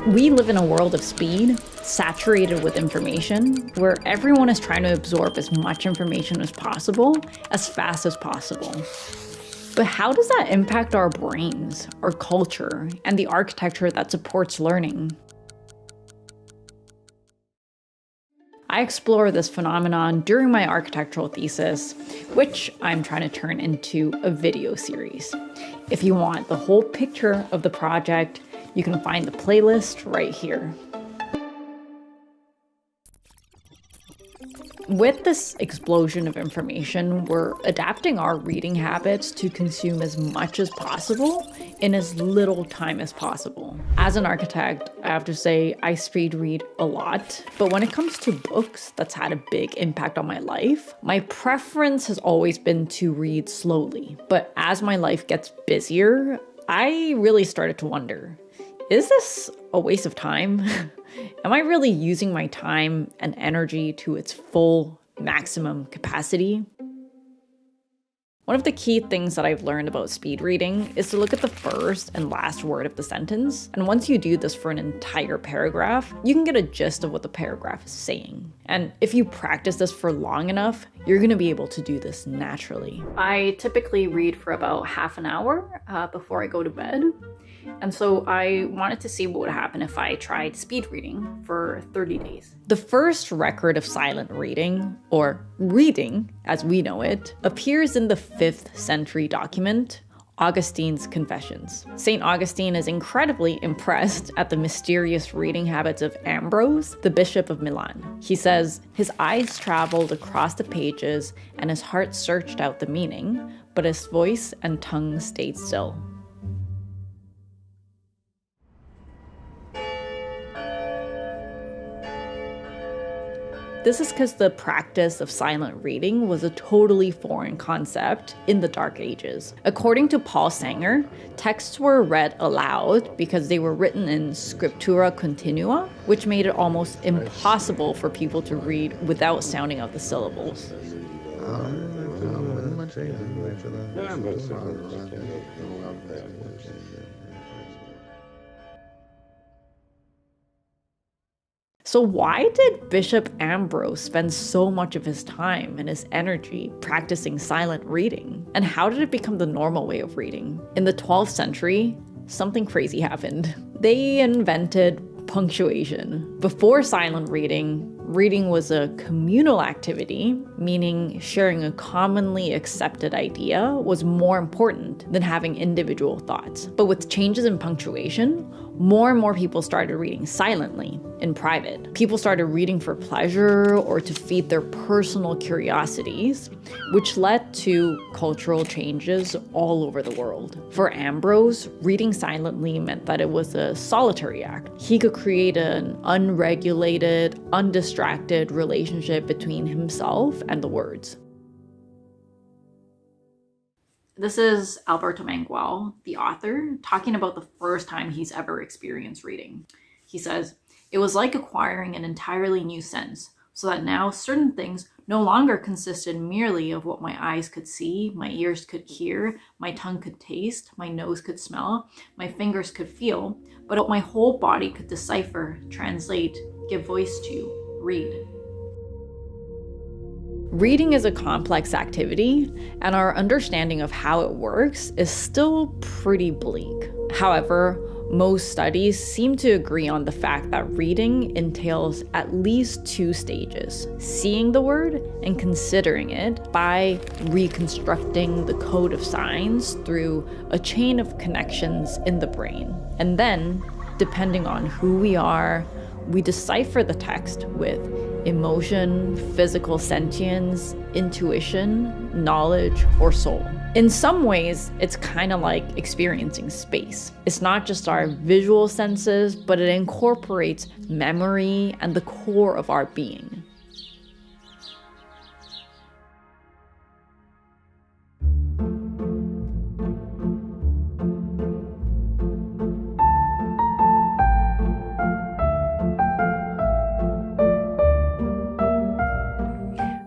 We live in a world of speed, saturated with information, where everyone is trying to absorb as much information as possible, as fast as possible. But how does that impact our brains, our culture, and the architecture that supports learning? I explore this phenomenon during my architectural thesis, which I'm trying to turn into a video series. If you want the whole picture of the project, you can find the playlist right here. With this explosion of information, we're adapting our reading habits to consume as much as possible in as little time as possible. As an architect, I have to say I speed read a lot, but when it comes to books that's had a big impact on my life, my preference has always been to read slowly. But as my life gets busier, I really started to wonder, is this a waste of time? Am I really using my time and energy to its full maximum capacity? One of the key things that I've learned about speed reading is to look at the first and last word of the sentence. And once you do this for an entire paragraph, you can get a gist of what the paragraph is saying. And if you practice this for long enough, you're going to be able to do this naturally. I typically read for about half an hour before I go to bed. And so I wanted to see what would happen if I tried speed reading for 30 days. The first record of silent reading, or reading as we know it, appears in the 5th century document, Augustine's Confessions. St. Augustine is incredibly impressed at the mysterious reading habits of Ambrose, the Bishop of Milan. He says, his eyes traveled across the pages and his heart searched out the meaning, but his voice and tongue stayed still. This is because the practice of silent reading was a totally foreign concept in the Dark Ages. According to Paul Sanger, texts were read aloud because they were written in scriptura continua, which made it almost impossible for people to read without sounding out the syllables. So why did Bishop Ambrose spend so much of his time and his energy practicing silent reading? And how did it become the normal way of reading? In the 12th century, something crazy happened. They invented punctuation. Before silent reading, reading was a communal activity, meaning sharing a commonly accepted idea was more important than having individual thoughts. But with changes in punctuation, more and more people started reading silently, in private. People started reading for pleasure or to feed their personal curiosities, which led to cultural changes all over the world. For Ambrose, reading silently meant that it was a solitary act. He could create an unregulated, undistracted relationship between himself and the words. This is Alberto Mangual, the author, talking about the first time he's ever experienced reading. He says, "It was like acquiring an entirely new sense, so that now certain things no longer consisted merely of what my eyes could see, my ears could hear, my tongue could taste, my nose could smell, my fingers could feel, but what my whole body could decipher, translate, give voice to, read." Reading is a complex activity, and our understanding of how it works is still pretty bleak. However, most studies seem to agree on the fact that reading entails at least 2 stages: seeing the word and considering it by reconstructing the code of signs through a chain of connections in the brain. And then, depending on who we are, we decipher the text with emotion, physical sentience, intuition, knowledge, or soul. In some ways, it's kind of like experiencing space. It's not just our visual senses, but it incorporates memory and the core of our being.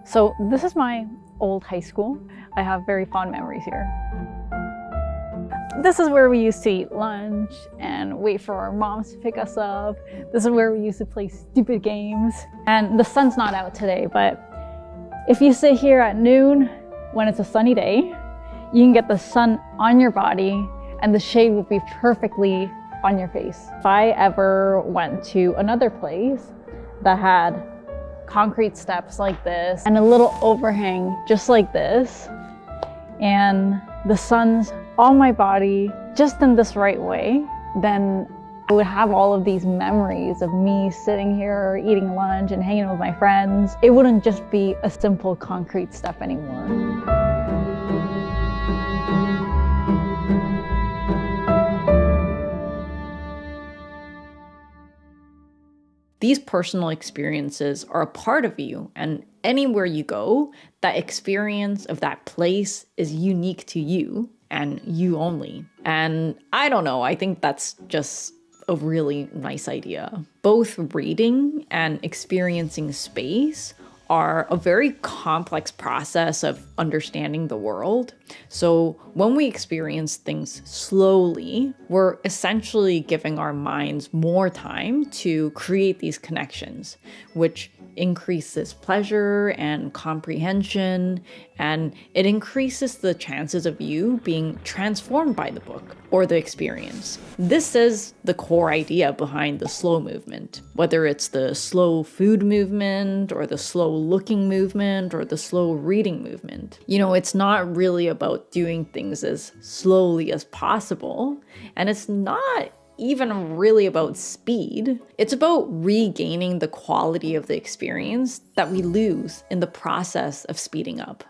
So this is my old high school. I have very fond memories here. This is where we used to eat lunch and wait for our moms to pick us up. This is where we used to play stupid games. And the sun's not out today, but if you sit here at noon when it's a sunny day, you can get the sun on your body and the shade will be perfectly on your face. If I ever went to another place that had concrete steps like this and a little overhang just like this, and the sun's on my body just in this right way, then I would have all of these memories of me sitting here eating lunch and hanging with my friends. It wouldn't just be a simple concrete step anymore. These personal experiences are a part of you, and anywhere you go, that experience of that place is unique to you and you only. And I don't know, I think that's just a really nice idea. Both reading and experiencing space are a very complex process of understanding the world. So when we experience things slowly, we're essentially giving our minds more time to create these connections, which increases pleasure and comprehension, and it increases the chances of you being transformed by the book or the experience. This is the core idea behind the slow movement, whether it's the slow food movement or the slow looking movement or the slow reading movement. You know, it's not really about doing things as slowly as possible, and it's not even really about speed. It's about regaining the quality of the experience that we lose in the process of speeding up.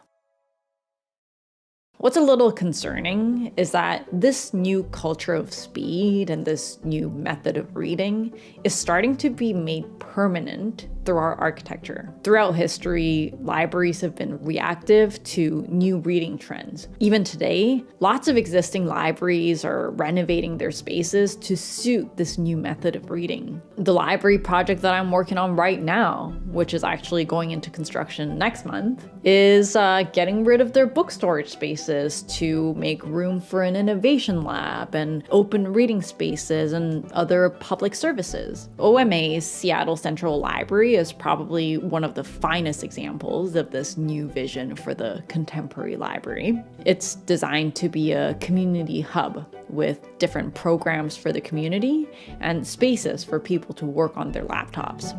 What's a little concerning is that this new culture of speed and this new method of reading is starting to be made permanent through our architecture. Throughout history, libraries have been reactive to new reading trends. Even today, lots of existing libraries are renovating their spaces to suit this new method of reading. The library project that I'm working on right now, which is actually going into construction next month, is getting rid of their book storage spaces to make room for an innovation lab and open reading spaces and other public services. OMA's Seattle Central Library is probably one of the finest examples of this new vision for the contemporary library. It's designed to be a community hub with different programs for the community and spaces for people to work on their laptops.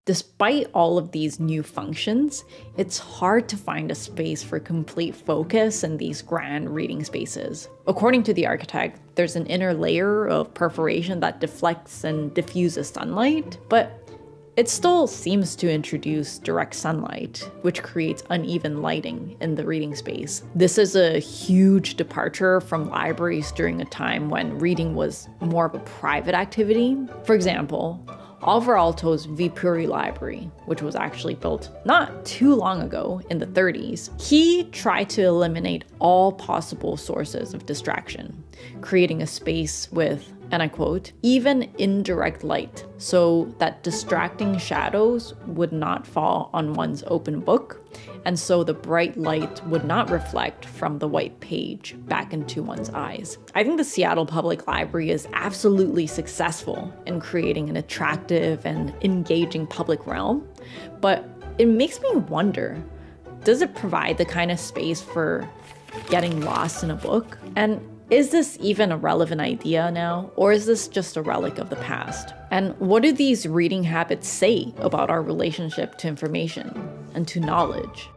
Despite all of these new functions, it's hard to find a space for complete focus in these grand reading spaces. According to the architect, there's an inner layer of perforation that deflects and diffuses sunlight, but it still seems to introduce direct sunlight, which creates uneven lighting in the reading space. This is a huge departure from libraries during a time when reading was more of a private activity. For example, Alvar Aalto's Viipuri Library, which was actually built not too long ago in the 30s, he tried to eliminate all possible sources of distraction, creating a space with, and I quote, even indirect light, so that distracting shadows would not fall on one's open book, and so the bright light would not reflect from the white page back into one's eyes. I think the Seattle Public Library is absolutely successful in creating an attractive and engaging public realm, but it makes me wonder, does it provide the kind of space for getting lost in a book? And is this even a relevant idea now, or is this just a relic of the past? And what do these reading habits say about our relationship to information and to knowledge?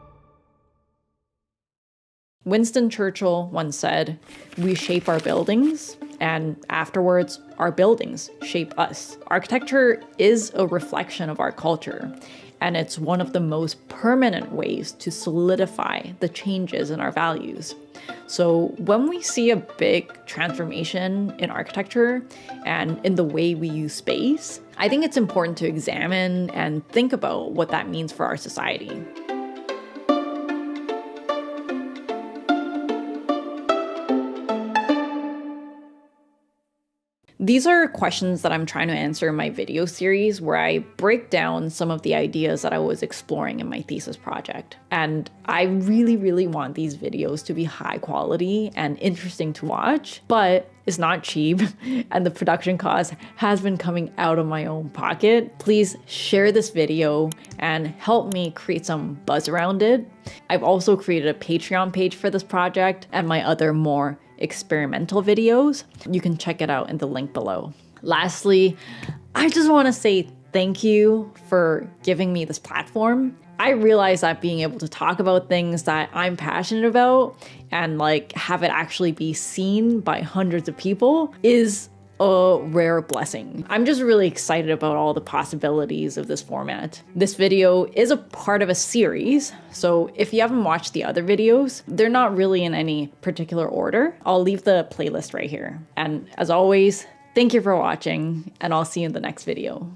Winston Churchill once said, "We shape our buildings, and afterwards, our buildings shape us." Architecture is a reflection of our culture, and it's one of the most permanent ways to solidify the changes in our values. So when we see a big transformation in architecture and in the way we use space, I think it's important to examine and think about what that means for our society. These are questions that I'm trying to answer in my video series where I break down some of the ideas that I was exploring in my thesis project. And I really, really want these videos to be high quality and interesting to watch, but it's not cheap and the production cost has been coming out of my own pocket. Please share this video and help me create some buzz around it. I've also created a Patreon page for this project and my other more experimental videos. You can check it out in the link below. Lastly, I just want to say thank you for giving me this platform. I realize that being able to talk about things that I'm passionate about and like have it actually be seen by hundreds of people is a rare blessing. I'm just really excited about all the possibilities of this format. This video is a part of a series, so if you haven't watched the other videos, they're not really in any particular order. I'll leave the playlist right here. And as always, thank you for watching, and I'll see you in the next video.